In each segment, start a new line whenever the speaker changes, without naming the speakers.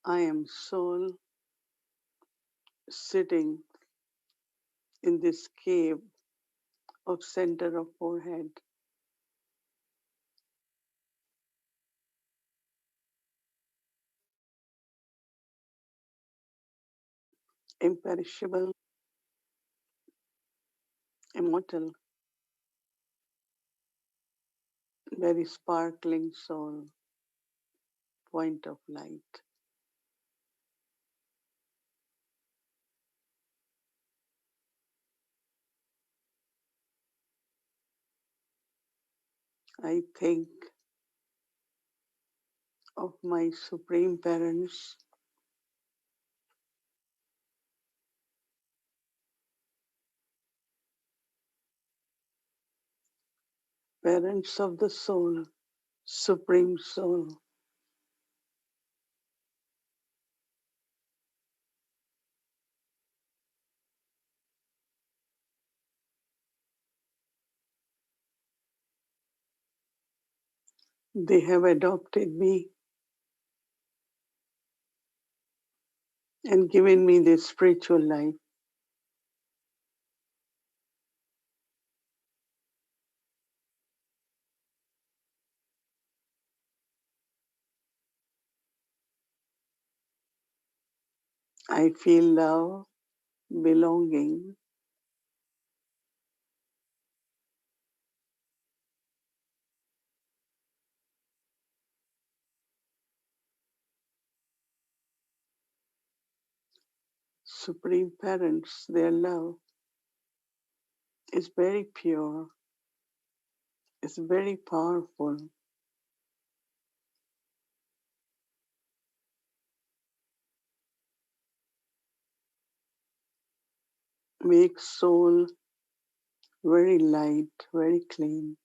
I am soul sitting in this cave of center of forehead, imperishable, immortal, very sparkling soul, point of light. I think of my supreme parents, parents of the soul, supreme soul. They have adopted me and given me this spiritual life. I feel love, belonging, supreme parents, their love is very pure, is very powerful, makes soul very light, very clean.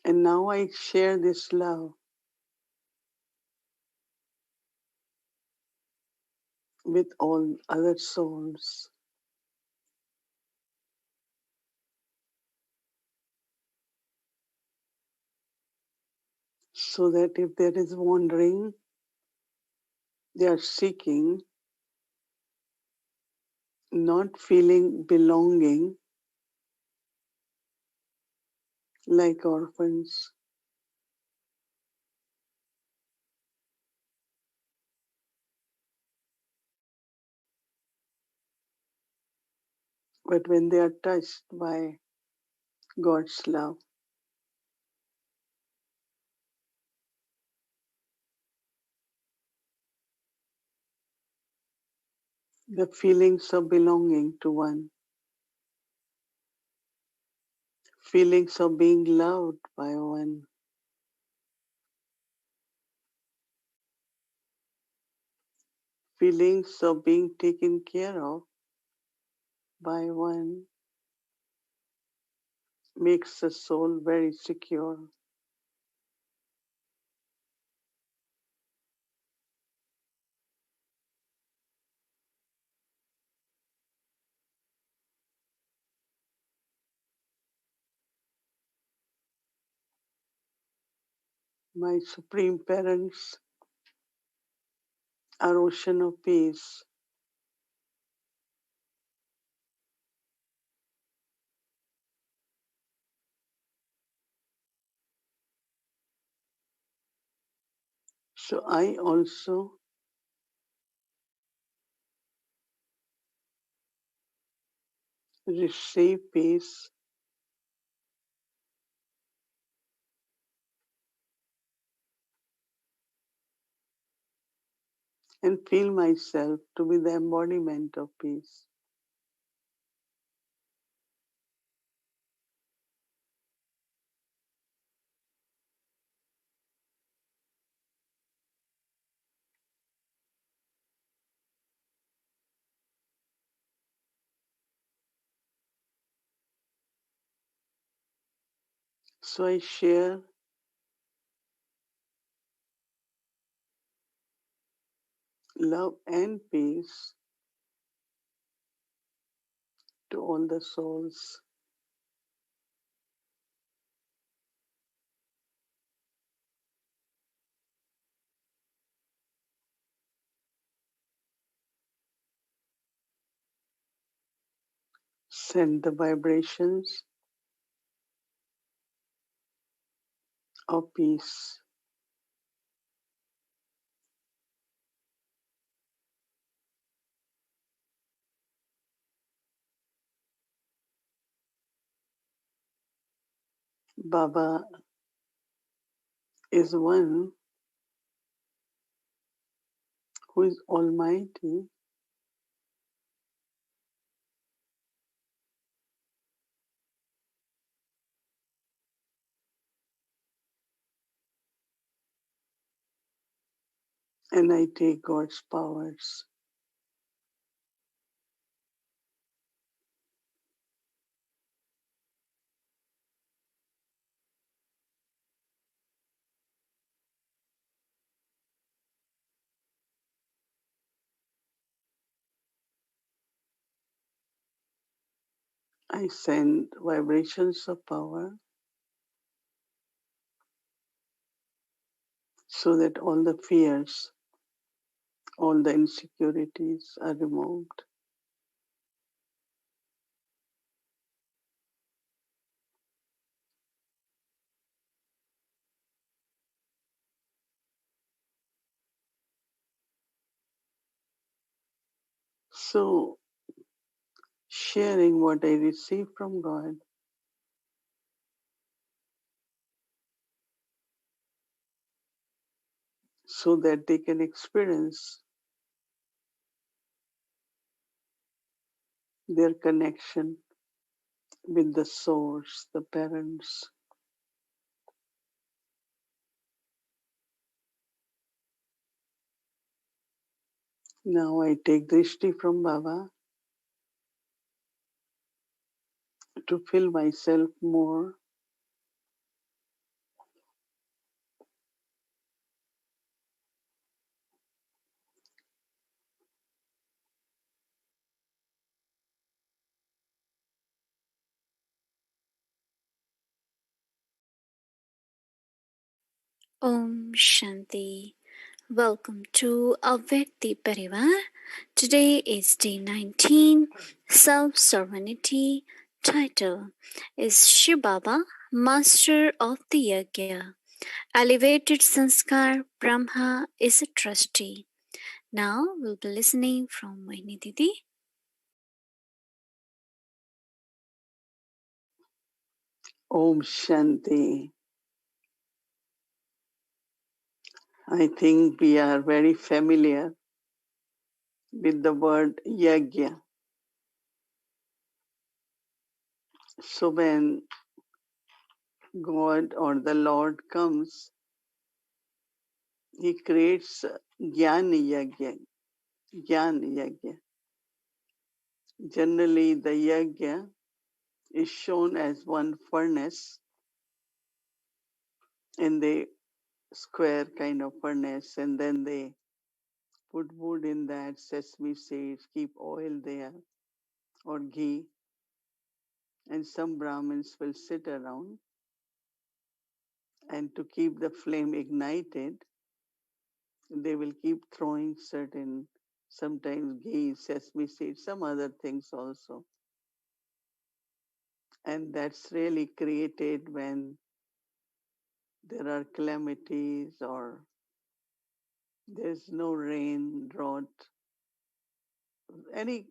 And now I share this love with all other souls so that if there is wandering, they are seeking, not feeling belonging like orphans, but when they are touched by God's love, the feelings of belonging to one, feelings of being loved by one, feelings of being taken care of by one makes the soul very secure. My supreme parents are ocean of peace. So I also receive peace and feel myself to be the embodiment of peace. So I share love and peace to all the souls. Send the vibrations of peace. Baba is one who is almighty and I take God's powers. I send vibrations of power so that all the fears, all the insecurities are removed. So, sharing what I receive from God so that they can experience their connection with the source, the parents. Now I take drishti from Baba to fill myself more
Om Shanti. Welcome to Avyakti Parivar. Today is day 19, Self Sovereignty. Title is Shiv Baba, Master of the Yagya. Elevated Sanskar Brahma is a trustee. Now we'll be listening from Mohini Didi.
Om Shanti. I think we are very familiar with the word Yagya. So when God or the Lord comes, He creates Gyan Yagya. Gyan Yagya. Generally, the Yagya is shown as one furnace in the square kind of furnace, and then they put wood in that, sesame seeds, keep oil there or ghee, and some Brahmins will sit around, and to keep the flame ignited, they will keep throwing certain, sometimes ghee, sesame seeds, some other things also. And that's really created when there are calamities or there's no rain, drought, any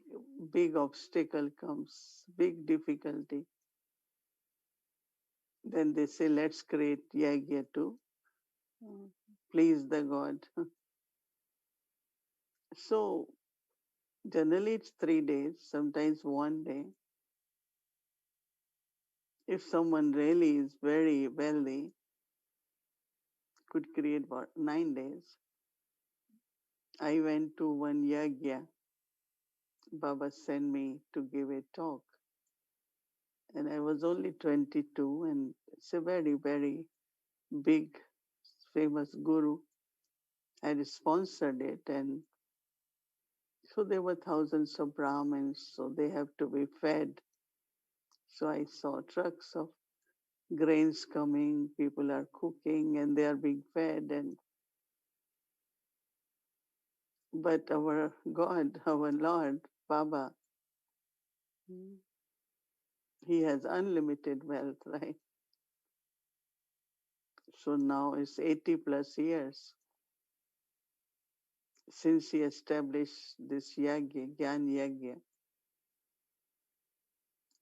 big obstacle comes, big difficulty, then they say, let's create Yagya to please the God. So generally it's 3 days, sometimes one day. If someone really is very wealthy, could create about 9 days. I went to one Yagya. Baba sent me to give a talk. And I was only 22, and it's a very, very big, famous guru had sponsored it. And so there were thousands of Brahmins, so they have to be fed. So I saw trucks of grains coming, people are cooking and they are being fed. And but our God, our Lord, Baba, He has unlimited wealth, right? So now it's 80 plus years since he established this Yagya, Gyan Yagya.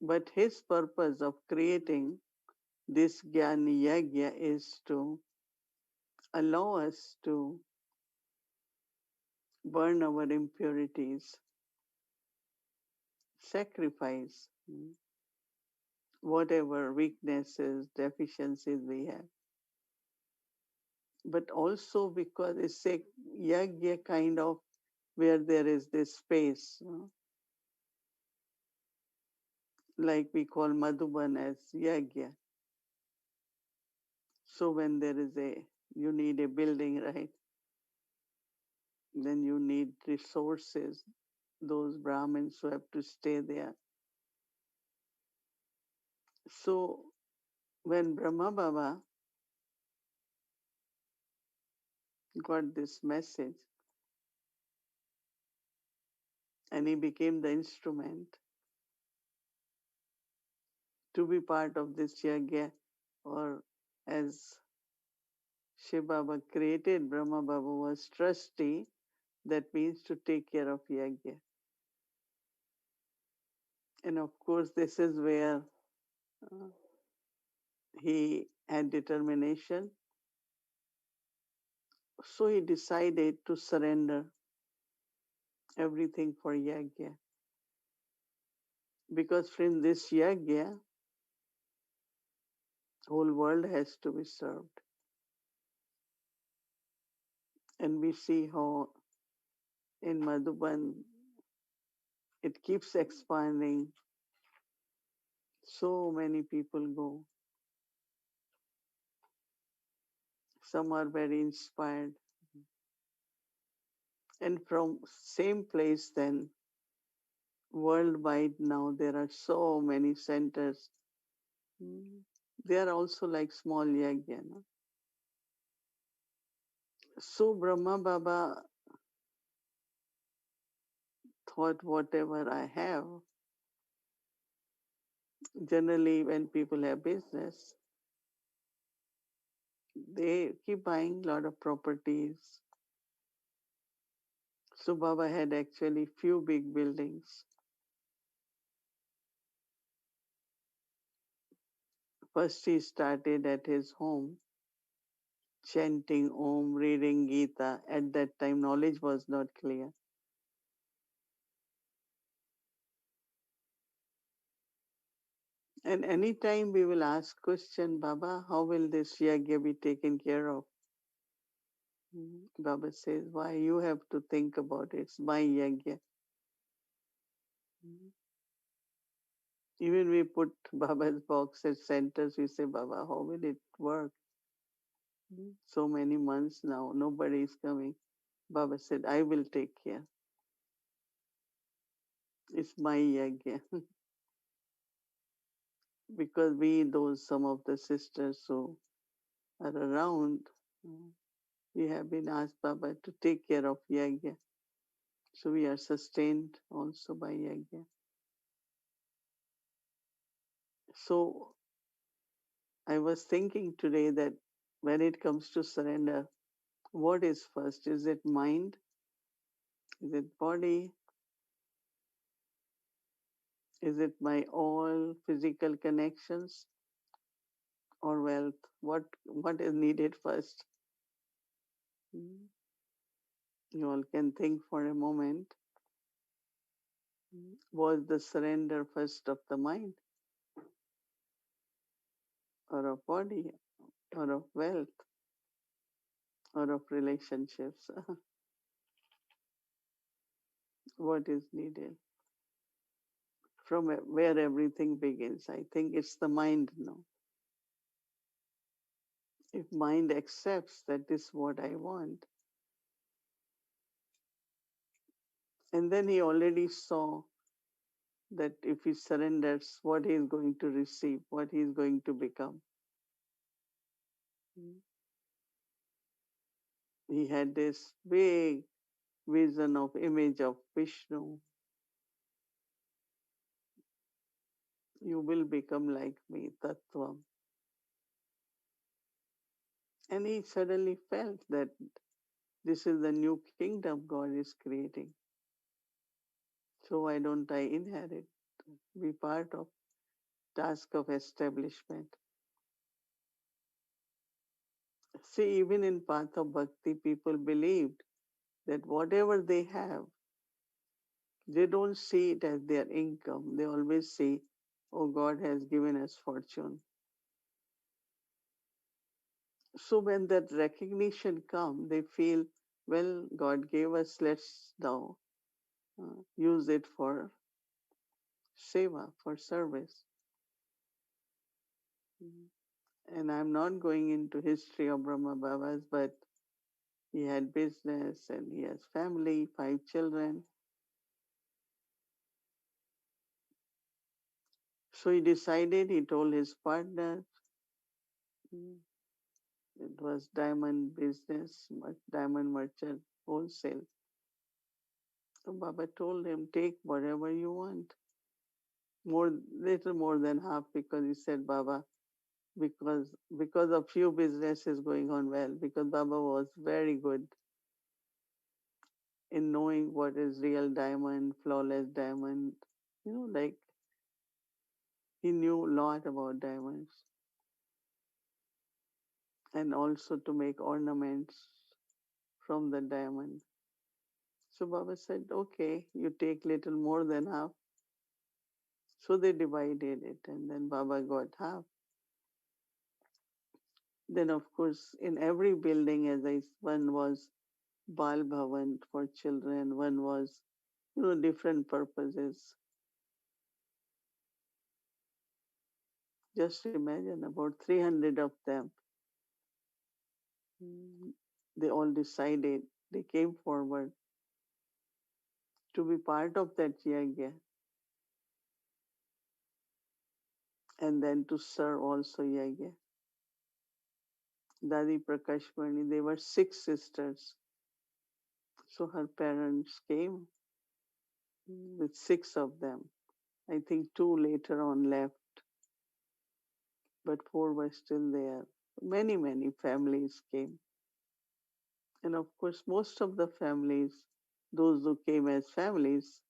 But his purpose of creating this Gyan Yagya is to allow us to burn our impurities, sacrifice whatever weaknesses, deficiencies we have. But also because it's a Yagya kind of where there is this space, like we call Madhuban as Yagya. So when there is you need a building, right? Then you need resources, those Brahmins who have to stay there. So when Brahma Baba got this message and he became the instrument to be part of this Yagya, or as Shiv Baba created, Brahma Baba was trustee, that means to take care of Yagya. And of course, this is where uh, he had determination. So he decided to surrender everything for Yagya. Because from this Yagya, whole world has to be served. And we see how in Madhuban it keeps expanding. So many people go. Some are very inspired. And from same place then, worldwide now there are so many centers. They are also like small Yagya. No? So Brahma Baba thought whatever I have, generally when people have business, they keep buying a lot of properties. So Baba had actually few big buildings. First he started at his home, chanting Om, reading Gita. At that time knowledge was not clear. And anytime we will ask question, Baba, how will this yagya be taken care of? Baba says, why you have to think about it? It's my yagya. Even we put Baba's box at centers, we say, Baba, how will it work? So many months now, nobody is coming. Baba said, I will take care. It's my yagya. Because we, those some of the sisters who are around, we have been asked Baba to take care of yagya. So we are sustained also by yagya. So I was thinking today that when it comes to surrender, what is first? Is it mind? Is it body? Is it my all physical connections or wealth? What is needed first? Mm. You all can think for a moment. Was the surrender first of the mind or of body or of wealth or of relationships? What is needed? From where everything begins. I think it's the mind now. If mind accepts that this is what I want, and then he already saw that if he surrenders, what he is going to receive, what he is going to become. He had this big vision of image of Vishnu You will become like me, Tattvam. And he suddenly felt that this is the new kingdom God is creating. So why don't I inherit, be part of task of establishment? See, even in path of bhakti, people believed that whatever they have, they don't see it as their income. They always see, oh, God has given us fortune. So when that recognition comes, they feel, well, God gave us, let's now use it for seva, for service. And I'm not going into history of Brahma Baba's, but he had business and he has family, 5 children. So he decided, he told his partner, mm, it was diamond business, diamond merchant wholesale. So Baba told him, take whatever you want. More, little more than half, because he said, Baba, because of few businesses going on well, because Baba was very good in knowing what is real diamond, flawless diamond. Like he knew a lot about diamonds and also to make ornaments from the diamond. So Baba said, okay, you take little more than half. So they divided it and then Baba got half. Then of course in every building, one was Bal Bhavan for children, one was, different purposes. Just imagine about 300 of them. Mm, They all decided, they came forward to be part of that yagya and then to serve also yagya. Dadi Prakashmani, they were 6 sisters. So her parents came with 6 of them. I think 2 later on left, but 4 were still there. Many, many families came. And of course, most of the families, those who came as families,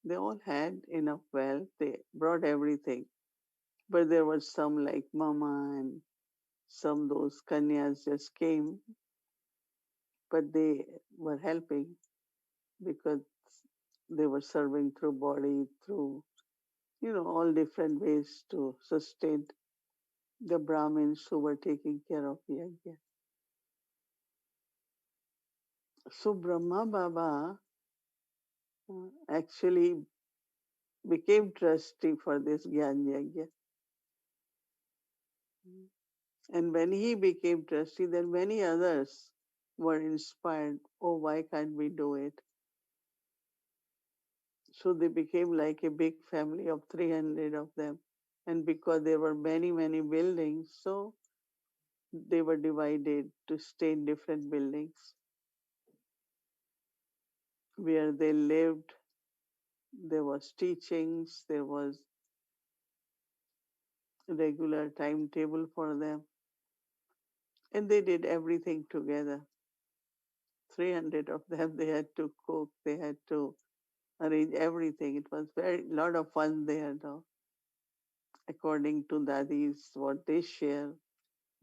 they all had enough wealth. They brought everything. But there was some like Mama and some those kanyas just came, but they were helping because they were serving through body, through, all different ways to sustain the Brahmins who were taking care of Yagya. So Brahma Baba actually became trustee for this Gyan Yagya. And when he became trustee, then many others were inspired. Oh, why can't we do it? So they became like a big family of 300 of them. And because there were many, many buildings, so they were divided to stay in different buildings where they lived. There was teachings, there was regular timetable for them. And they did everything together. 300 of them, they had to cook, they had to arrange everything. It was very lot of fun there though. According to Dadis, what they share,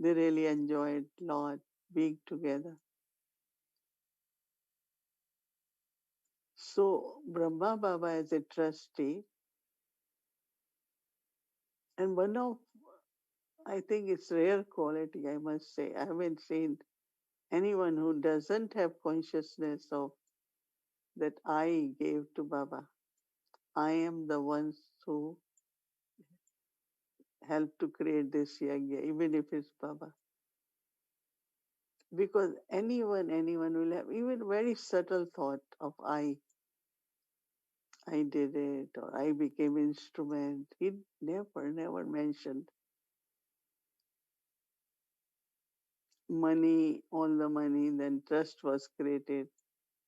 they really enjoyed a lot being together. So Brahma Baba is a trustee, and one of, I think it's rare quality, I must say. I haven't seen anyone who doesn't have consciousness of that I gave to Baba. I am the ones who helped to create this yagya, even if it's Baba. Because anyone will have even very subtle thought of I did it or I became instrument. He never mentioned money, all the money. Then trust was created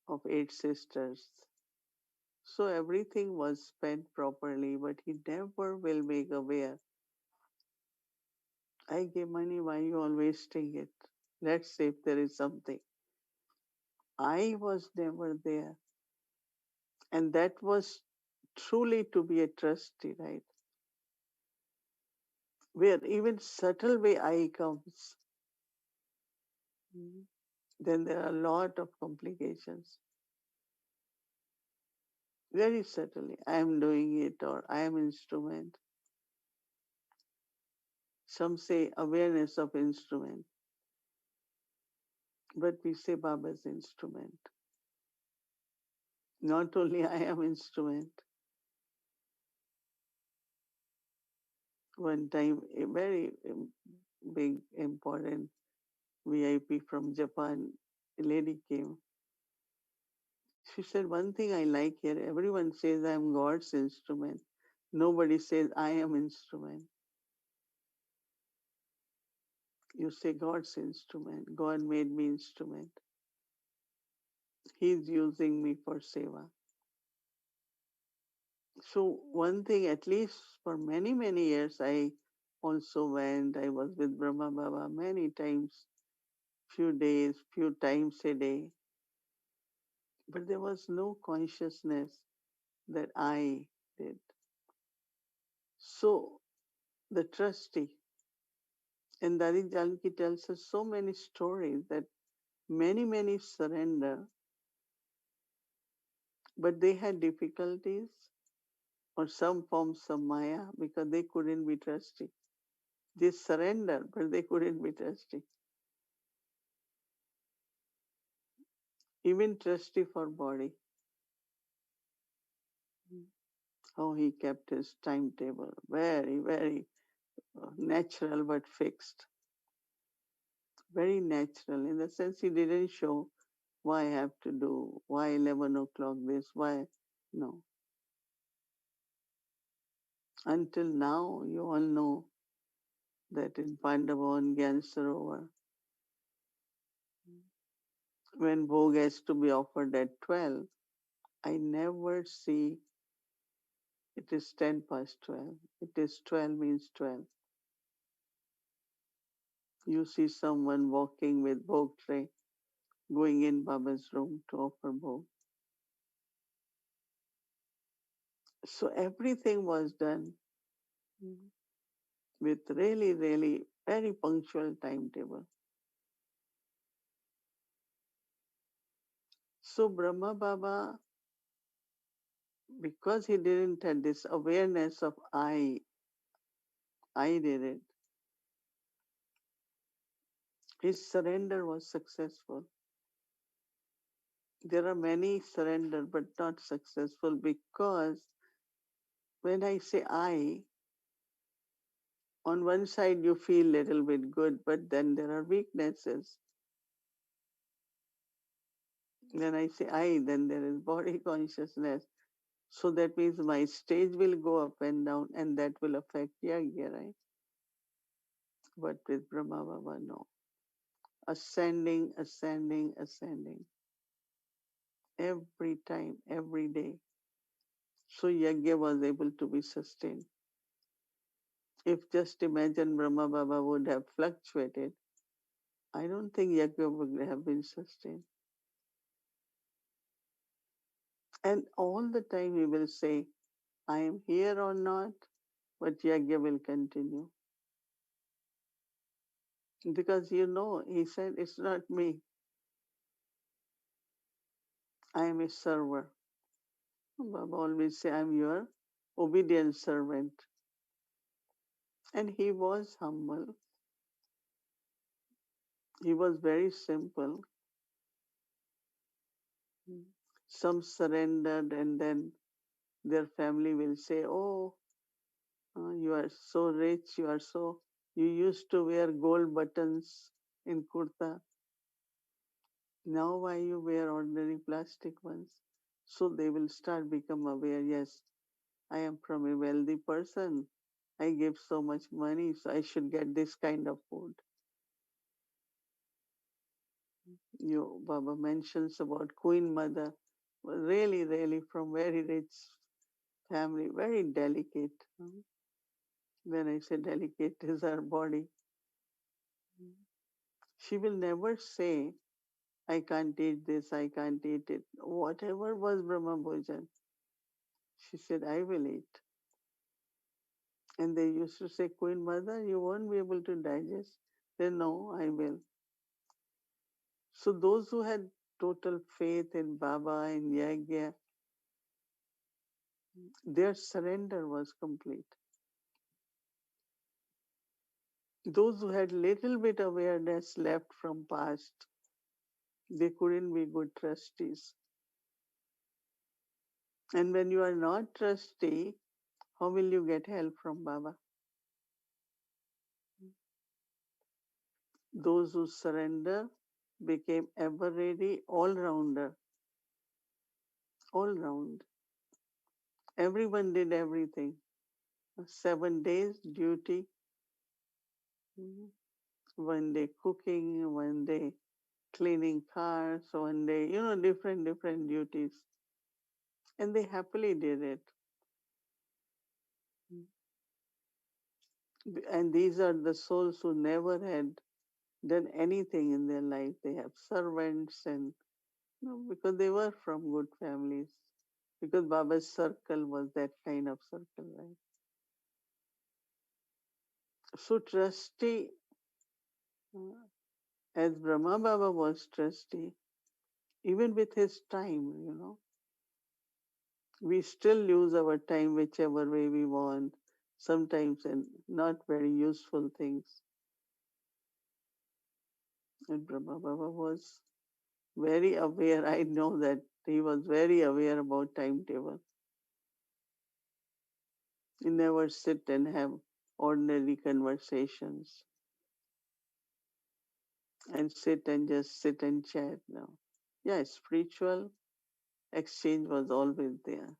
of 8 sisters. So everything was spent properly, but he never will make aware. I gave money, why you all wasting it? Let's say if there is something. I was never there. And that was truly to be a trustee, right? Where even subtle way I comes, mm, then there are a lot of complications. Very subtly, I am doing it or I am instrument. Some say awareness of instrument, but we say Baba's instrument. Not only I am instrument. One time, a very big, important VIP from Japan, a lady came. She said, one thing I like here, everyone says I am God's instrument. Nobody says I am instrument. You say God's instrument. God made me instrument. He's using me for seva. So one thing, at least for many, many years, I also went. I was with Brahma Baba many times, few days, few times a day. But there was no consciousness that I did. So the trustee, and Dari Jalki tells us so many stories that many, many surrender, but they had difficulties or some forms of Maya because they couldn't be trusted. They surrendered, but they couldn't be trusted. Even trusty for body. How he kept his timetable. Very, very natural but fixed. Very natural in the sense he didn't show why I have to do, why 11 o'clock this, why. No. Until now, you all know that in Pandavan, Gyan Sarovar, when Bhog has to be offered at 12, I never see it is 10 past 12. It is 12 means 12. You see someone walking with Bhog tray, going in Baba's room to offer Bhog. So everything was done with really, really very punctual timetable. So Brahma Baba, because he didn't have this awareness of I did it, his surrender was successful. There are many surrender but not successful because when I say I, on one side you feel little bit good, but then there are weaknesses. When I say I, then there is body consciousness. So that means my stage will go up and down and that will affect Yagya, right? But with Brahma Baba, no. Ascending, ascending, ascending. Every time, every day. So Yagya was able to be sustained. If just imagine Brahma Baba would have fluctuated, I don't think Yagya would have been sustained. And all the time he will say, I am here or not, but Yagya will continue. Because he said, it's not me. I am a server. Baba always say, I'm your obedient servant. And he was humble. He was very simple. Some surrendered and then their family will say, oh, you are so rich, you used to wear gold buttons in kurta. Now why you wear ordinary plastic ones? So they will start become aware, yes, I am from a wealthy person. I give so much money, so I should get this kind of food. Baba mentions about Queen Mother. really, really from very rich family, very delicate. When I say delicate is her body. She will never say, I can't eat this, I can't eat it. Whatever was Brahma Bhojan, she said, I will eat. And they used to say, Queen Mother, you won't be able to digest. Then, no, I will. So those who had total faith in Baba and Yagya, their surrender was complete. Those who had little bit awareness left from past, they couldn't be good trustees. And when you are not trustee, how will you get help from Baba? Those who surrender became ever ready, all rounder, all round. Everyone did everything. 7 days duty, mm, one day cooking, one day cleaning cars, one day, different duties. And they happily did it. And these are the souls who never had done anything in their life. They have servants and because they were from good families. Because Baba's circle was that kind of circle, right? So trustee, uh, as Brahma Baba was trustee, even with his time, we still use our time whichever way we want, sometimes in not very useful things. And Brahma Baba was very aware. I know that he was very aware about timetable. He never sit and have ordinary conversations and sit and chat now. Yeah, spiritual exchange was always there.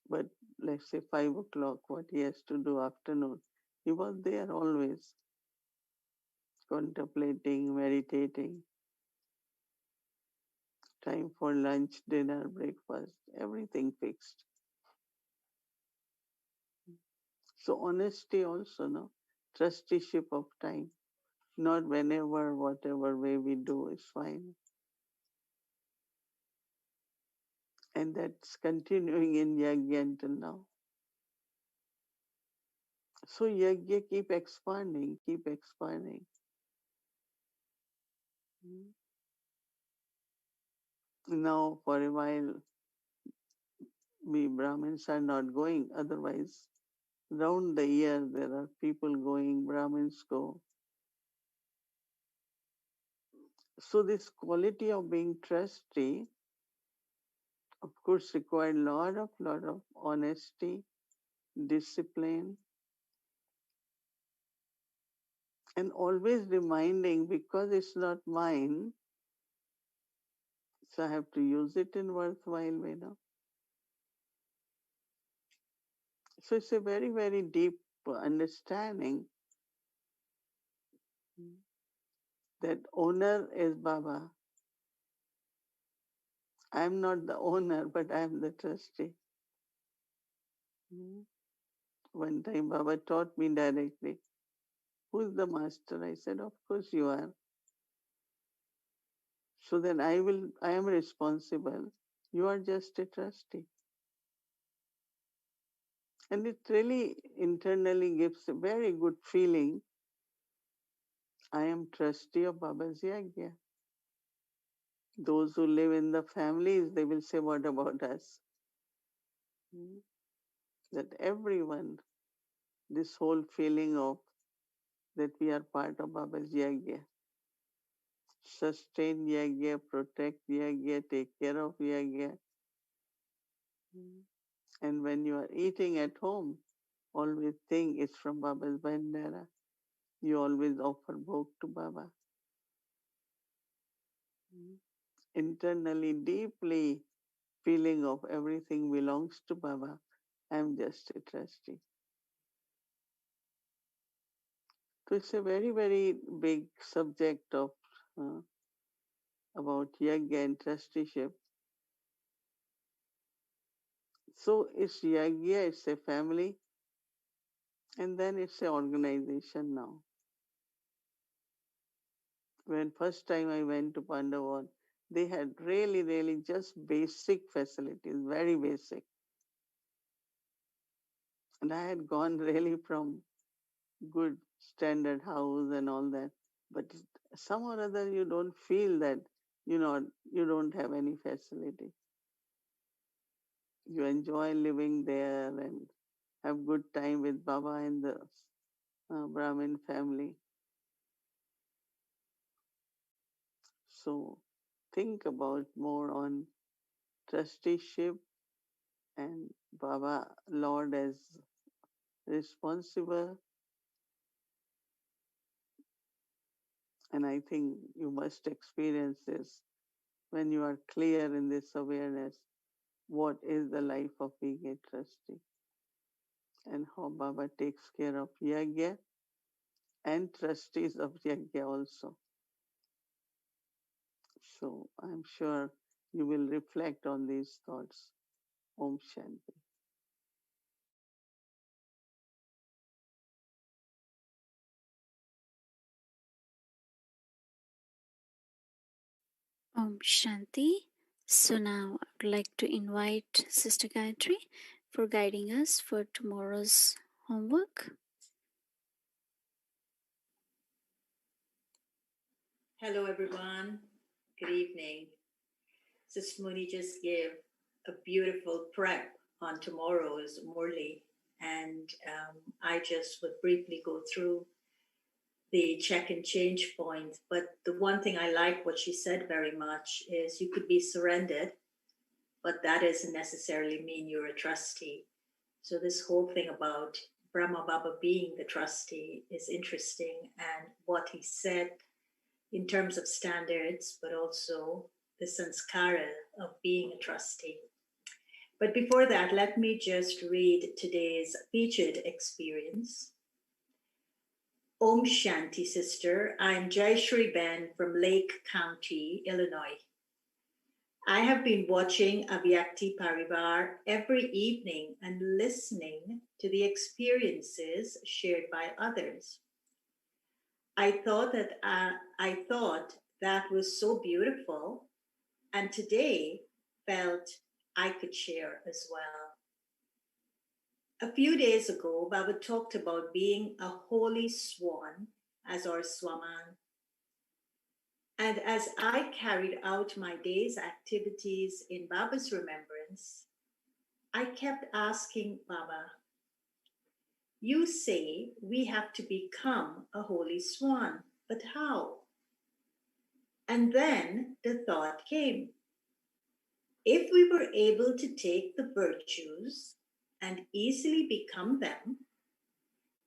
But let's say 5 o'clock, what he has to do afternoon, he was there always, contemplating, meditating, time for lunch, dinner, breakfast, everything fixed. So honesty also, no? Trusteeship of time. Not whenever, whatever way we do is fine. And that's continuing in Yagya until now. So Yagya keep expanding, keep expanding. Now for a while we Brahmins are not going. Otherwise, round the year there are people going, Brahmins go. So this quality of being trustee, of course, required lot of honesty, discipline, and always reminding because it's not mine, so I have to use it in worthwhile way now. So it's a very, very deep understanding that owner is Baba. I'm not the owner, but I'm the trustee. One time Baba taught me directly, who's the master? I said, of course you are. So then I am responsible. You are just a trustee. And it really internally gives a very good feeling. I am trustee of Baba's Yagya. Those who live in the families, they will say, what about us? That everyone, this whole feeling of that we are part of Baba's Yagya. Sustain Yagya, protect Yagya, take care of Yagya. And when you are eating at home, always think it's from Baba's Bandara. You always offer bhog to Baba. Internally, deeply feeling of everything belongs to Baba. I'm just a trustee. So it's a very, very big subject of uh, about Yagya and trusteeship. So it's Yagya, it's a family, and then it's an organization now. When first time I went to Pandavan, they had really, really just basic facilities, very basic. And I had gone really from good standard house and all that. But somehow or other you don't feel that, you don't have any facility. You enjoy living there and have good time with Baba and the Brahmin family. So think about more on trusteeship and Baba Lord as responsible. And I think you must experience this when you are clear in this awareness what is the life of being a trustee and how Baba takes care of Yagya and trustees of Yagya also. So I'm sure you will reflect on these thoughts. Om Shanti.
Om Shanti. So now I'd like to invite Sister Gayatri for guiding us for tomorrow's homework.
Hello, everyone. Good evening. Sister Muni just gave a beautiful prep on tomorrow's Murli, and I just would briefly go through the check and change points. But the one thing I like what she said very much is you could be surrendered, but that doesn't necessarily mean you're a trustee. So this whole thing about Brahma Baba being the trustee is interesting, and what he said in terms of standards, but also the sanskara of being a trustee. But before that, let me just read today's featured experience. Om Shanti, sister. I'm Jayashri Ben from Lake County, Illinois. I have been watching Avyakti Parivar every evening and listening to the experiences shared by others. I thought that was so beautiful, and today felt I could share as well. A few days ago, Baba talked about being a holy swan as our swaman. And as I carried out my day's activities in Baba's remembrance, I kept asking Baba, you say we have to become a holy swan, but how? And then the thought came, if we were able to take the virtues and easily become them,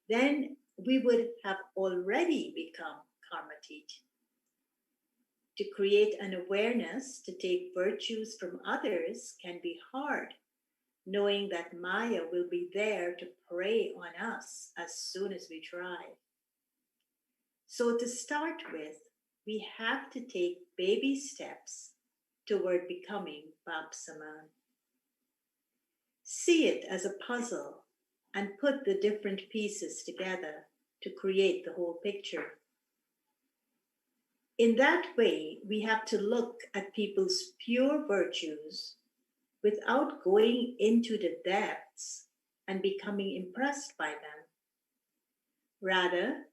then we would have already become karmatit. To create an awareness to take virtues from others can be hard, knowing that Maya will be there to prey on us as soon as we try. So to start with, we have to take baby steps toward becoming Bab Saman. See it as a puzzle and put the different pieces together to create the whole picture. In that way, we have to look at people's pure virtues without going into the depths and becoming impressed by them. Rather,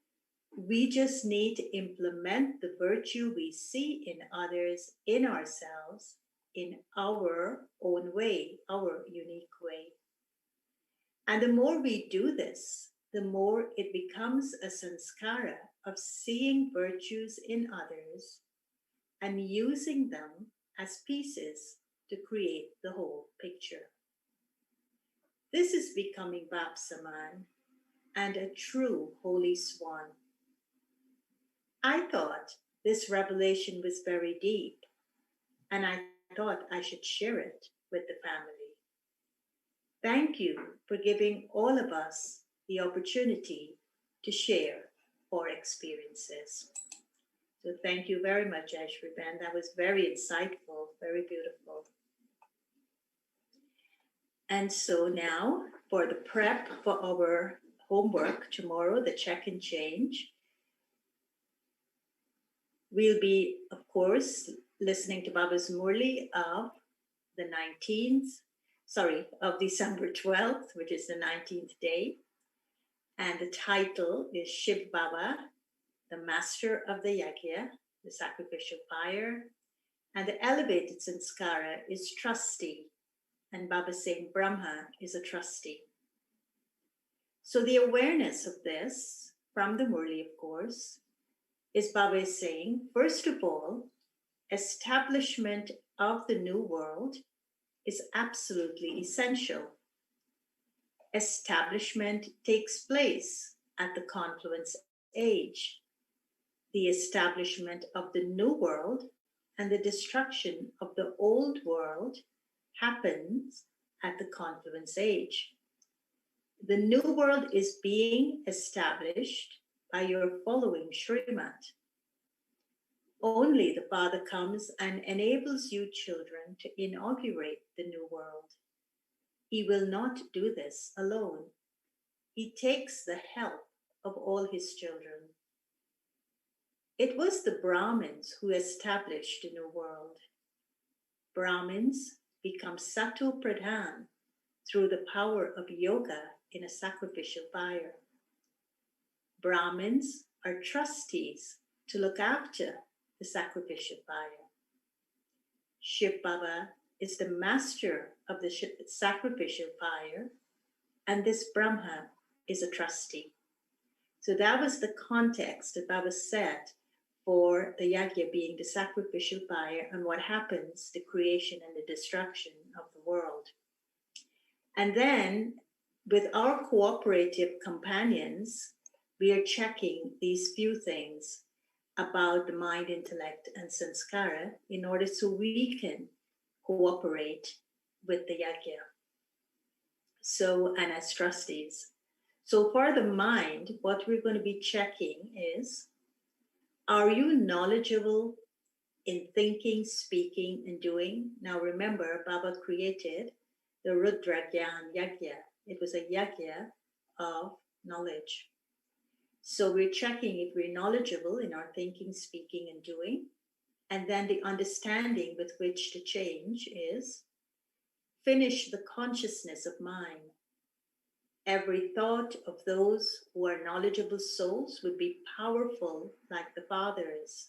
we just need to implement the virtue we see in others, in ourselves, in our own way, our unique way. And the more we do this, the more it becomes a sanskara of seeing virtues in others and using them as pieces to create the whole picture. This is becoming Bab Saman and a true holy swan. I thought this revelation was very deep, and I thought I should share it with the family. Thank you for giving all of us the opportunity to share our experiences. So thank you very much, Ashriban. That was very insightful, very beautiful. And so now for the prep for our homework tomorrow, the check and change, we'll be, of course, listening to Baba's Murli of the 19th, of December 12th, which is the 19th day. And the title is Shiv Baba, the master of the Yagya, the sacrificial fire. And the elevated sanskara is trustee. And Baba saying Brahma is a trustee. So the awareness of this from the Murli, of course, is Baba is saying, first of all, establishment of the new world is absolutely essential. Establishment takes place at the confluence age. The establishment of the new world and the destruction of the old world happens at the confluence age. The new world is being established by your following Srimat. Only the Father comes and enables you children to inaugurate the new world. He will not do this alone. He takes the help of all his children. It was the Brahmins who established the new world. Brahmins become Sato Pradhan through the power of yoga in a sacrificial fire. Brahmins are trustees to look after the sacrificial fire. Shiv Baba is the master of the sacrificial fire, and this Brahma is a trustee. So that was the context that Baba set for the Yagya being the sacrificial fire and what happens, the creation and the destruction of the world. And then with our cooperative companions, we are checking these few things about the mind, intellect, and sanskara in order so we can cooperate with the Yagya. So, and as trustees. So for the mind, what we're going to be checking is, are you knowledgeable in thinking, speaking, and doing? Now remember, Baba created the Rudra Gyan Yagya. It was a Yagya of knowledge. So we're checking if we're knowledgeable in our thinking, speaking, and doing. And then the understanding with which to change is finish the consciousness of mind. Every thought of those who are knowledgeable souls would be powerful like the Father is.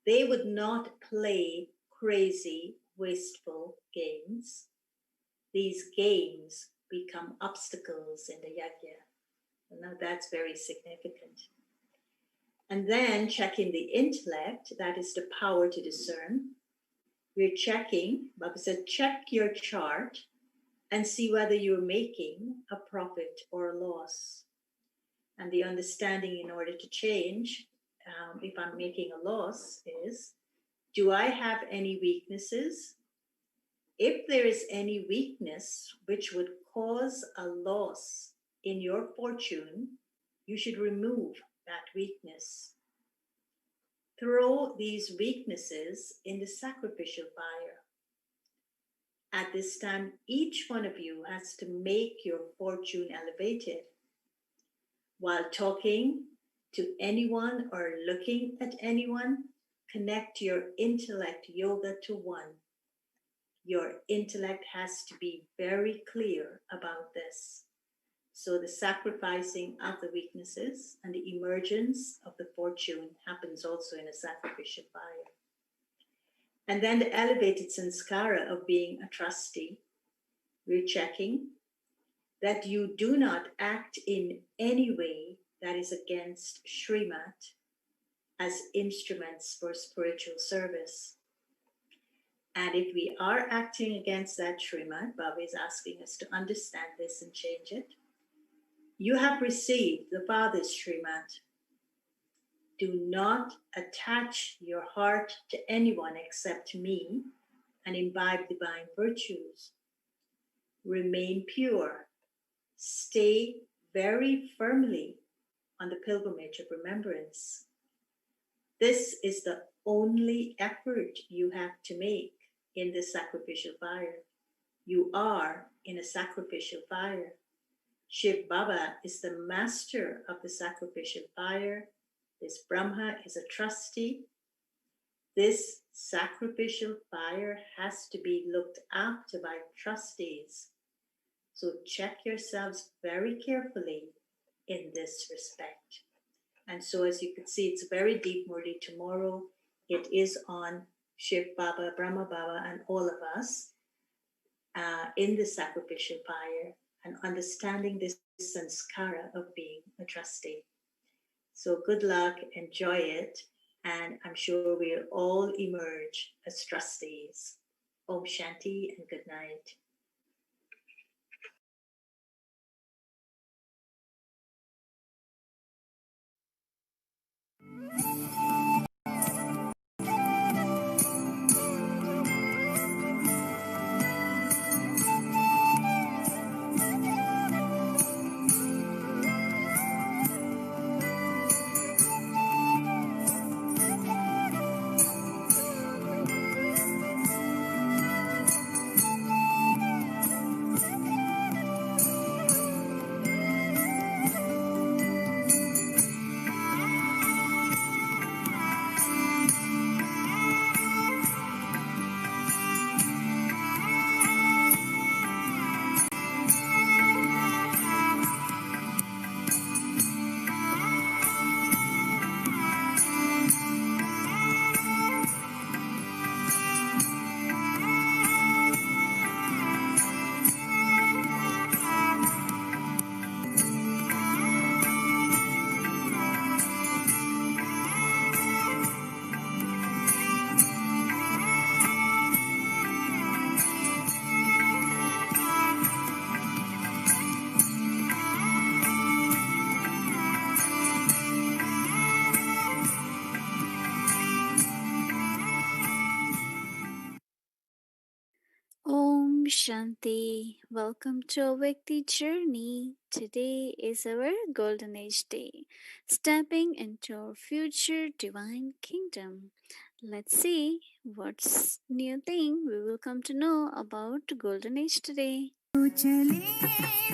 They would not play crazy, wasteful games. These games become obstacles in the Yagya. Now that's very significant. And then checking the intellect, that is the power to discern. We're checking, Baba said, check your chart and see whether you're making a profit or a loss. And the understanding in order to change, if I'm making a loss, is, do I have any weaknesses? If there is any weakness which would cause a loss in your fortune, you should remove that weakness. Throw these weaknesses in the sacrificial fire. At this time, each one of you has to make your fortune elevated. While talking to anyone or looking at anyone, connect your intellect yoga to one. Your intellect has to be very clear about this. So the sacrificing of the weaknesses and the emergence of the fortune happens also in a sacrificial fire. And then the elevated sanskara of being a trustee, we're checking that you do not act in any way that is against Srimat as instruments for spiritual service. And if we are acting against that Srimat, Baba is asking us to understand this and change it. You have received the Father's Srimat. Do not attach your heart to anyone except me and imbibe divine virtues. Remain pure. Stay very firmly on the pilgrimage of remembrance. This is the only effort you have to make in this sacrificial fire. You are in a sacrificial fire. Shiv Baba is the master of the sacrificial fire. This Brahma is a trustee. This sacrificial fire has to be looked after by trustees. So check yourselves very carefully in this respect. And so as you can see, it's very deep, Murli. Tomorrow it is on Shiv Baba, Brahma Baba, and all of us in the sacrificial fire and understanding this sanskara of being a trustee. So good luck, enjoy it, and I'm sure we'll all emerge as trustees. Om Shanti and good night.
Om Shanti. Welcome to Awake the Journey. Today is our Golden Age Day, stepping into our future divine kingdom. Let's see what's new thing we will come to know about Golden Age today.
चले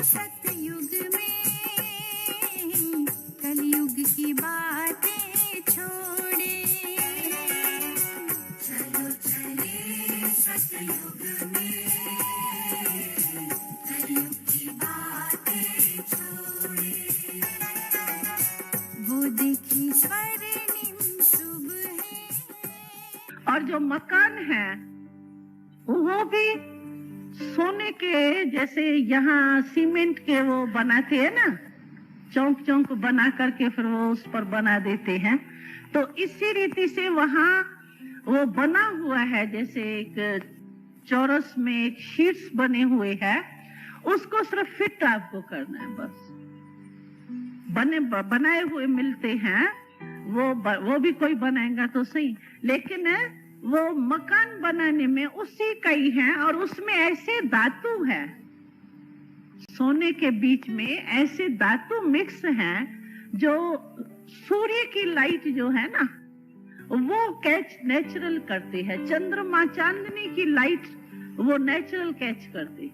सतयुग में कलयुग की बातें छोड़े चलो चले सतयुग में कलयुग की बातें छोड़े वो देखी स्वर्णिम शुभ है
और जो मकान है वो भी सोने के जैसे यहाँ सीमेंट के वो बनाते हैं ना, चौक चौक बना करके फिर वो उस पर बना देते हैं। तो इसी रीति से वहाँ वो बना हुआ है, जैसे एक चौरस में एक शीट्स बने हुए हैं, उसको सिर्फ फिट आपको करना है बस। बनाए हुए मिलते हैं, वो भी कोई बनाएगा तो सही, लेकिन वो मकान बनाने में उसी का ही है। और उसमें ऐसे धातु है, सोने के बीच में ऐसे धातु मिक्स हैं जो सूर्य की लाइट जो है ना वो कैच नेचुरल करती है। चंद्रमा चांदनी की लाइट वो नेचुरल कैच करती,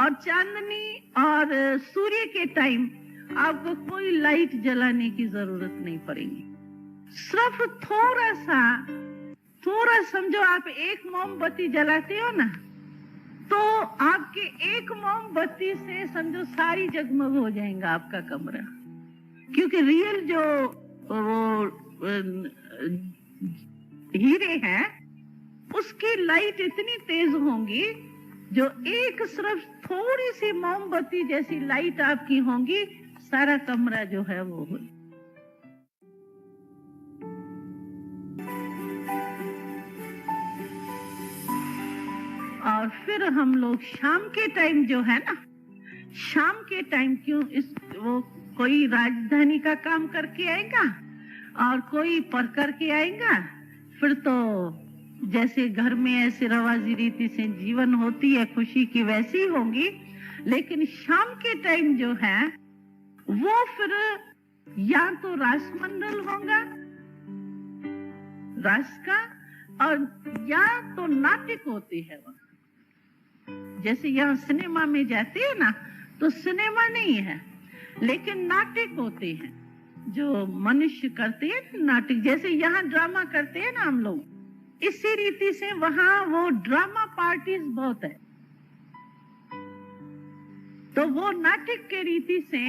और चांदनी और सूर्य के टाइम आपको कोई लाइट जलाने की जरूरत नहीं पड़ेगी। सिर्फ थोड़ा समझो, आप एक मोमबत्ती जलाते हो ना, तो आपके एक मोमबत्ती से समझो सारी जगमग हो जाएगा आपका कमरा। क्योंकि रियल जो वो हीरे हैं उसकी लाइट इतनी तेज होंगी, जो एक सिर्फ थोड़ी सी मोमबत्ती जैसी लाइट आपकी होंगी, सारा कमरा जो है वो हो। और फिर हम लोग शाम के टाइम जो है ना, शाम के टाइम वो कोई राजधानी का काम करके आएगा और कोई पर करके आएगा, फिर तो जैसे घर में ऐसे रवाजी रीति से जीवन होती है खुशी की, वैसी होंगी। लेकिन शाम के टाइम जो है वो फिर या तो रासमंडल होगा रास का, और या तो नाटक होती है वहाँ। जैसे यहाँ सिनेमा में जाते हैं ना, तो सिनेमा नहीं है लेकिन नाटक होते हैं जो मनुष्य करते हैं नाटक। जैसे यहाँ ड्रामा करते हैं ना हम लोग, इसी रीति से वहाँ वो ड्रामा पार्टीज बहुत है। तो वो नाटक के रीति से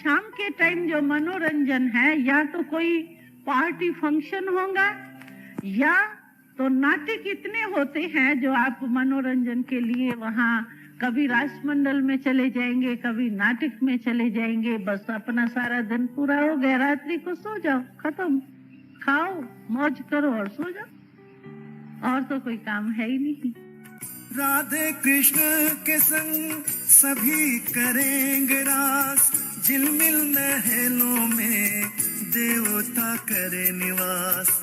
शाम के टाइम जो मनोरंजन है, या तो कोई पार्टी फंक्शन होगा या तो नाटक इतने होते हैं जो आप मनोरंजन के लिए वहाँ कभी रासमंडल में चले जाएंगे, कभी नाटक में चले जाएंगे। बस अपना सारा दिन पूरा हो गया, रात्रि को सो जाओ, खत्म, खाओ मौज करो और सो जाओ, और तो कोई काम है ही नहीं।
राधे कृष्ण के संग सभी करेंगे रास, झिलमिल महलों में देवता करे निवास।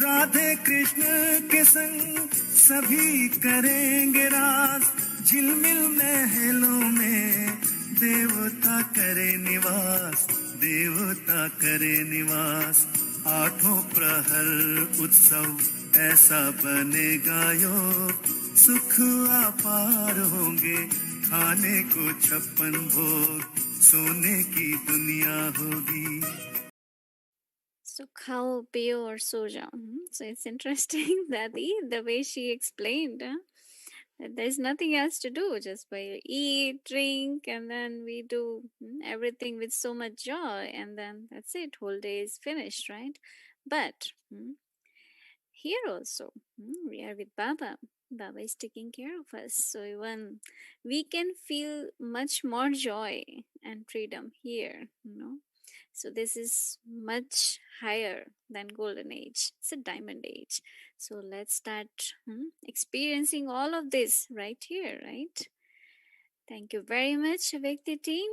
राधे कृष्ण के संग सभी करेंगे रास, झिलमिल महलों में देवता करे निवास, देवता करे निवास। आठों प्रहर उत्सव ऐसा बनेगा यो, सुख अपार होंगे, खाने को 56 भोग, सोने की दुनिया होगी।
So khao, piyo or so jao. So it's interesting that the way she explained that there's nothing else to do, just by eat, drink, and then we do everything with so much joy, and then that's it, whole day is finished, right? But here also we are with Baba. Baba is taking care of us, so even we can feel much more joy and freedom here, So this is much higher than golden age. It's a diamond age. So let's start experiencing all of this right here, right? Thank you very much, Vyakti team,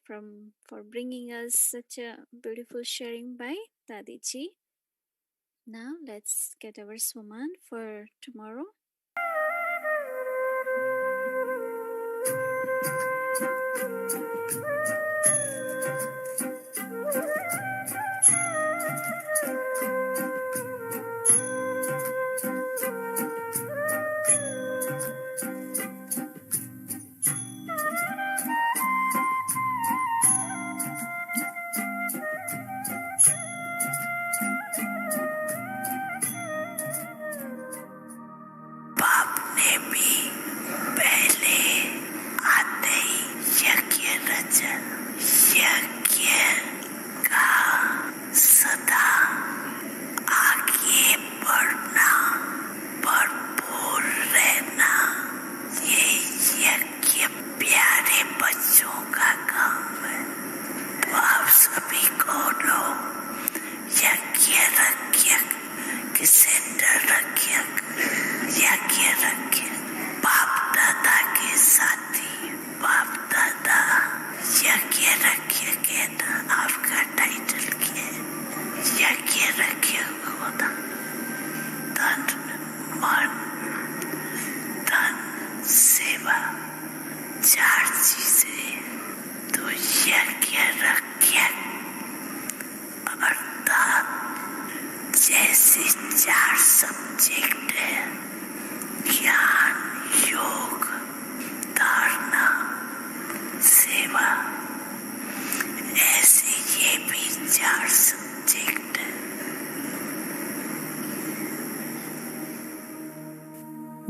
for bringing us such a beautiful sharing by Dadichi. Now let's get our Swaman for tomorrow.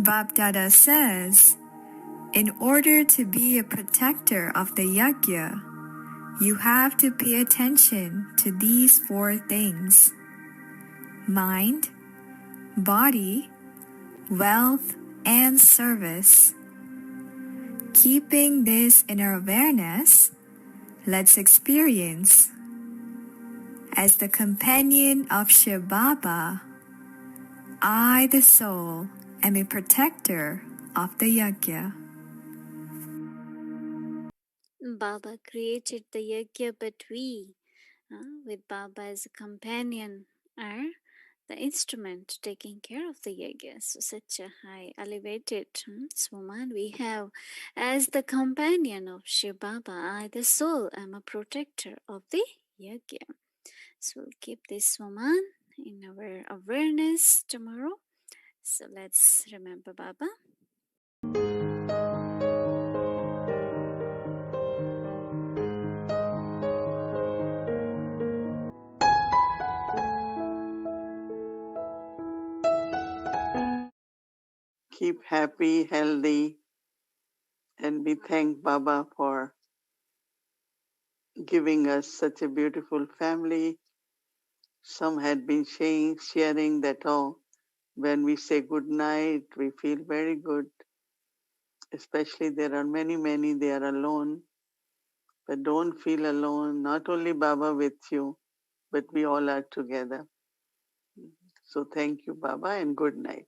Bab Dada says, in order to be a protector of the Yagya, you have to pay attention to these 4 things: mind, body, wealth, and service. Keeping this in our awareness, let's experience. As the companion of Shiv Baba, I, the soul, am a protector of the Yagya.
Baba created the Yagya, but we, with Baba as a companion, are the instrument taking care of the Yagya. So such a high elevated woman we have as the companion of Shiv Baba. I, the soul, am a protector of the Yagya. So we'll keep this woman in our awareness tomorrow. So let's remember Baba.
Keep happy, healthy, and we thank Baba for giving us such a beautiful family. Some had been sharing that, oh, when we say good night, we feel very good. Especially there are many, they are alone. But don't feel alone. Not only Baba with you, but we all are together. So thank you, Baba, and good night.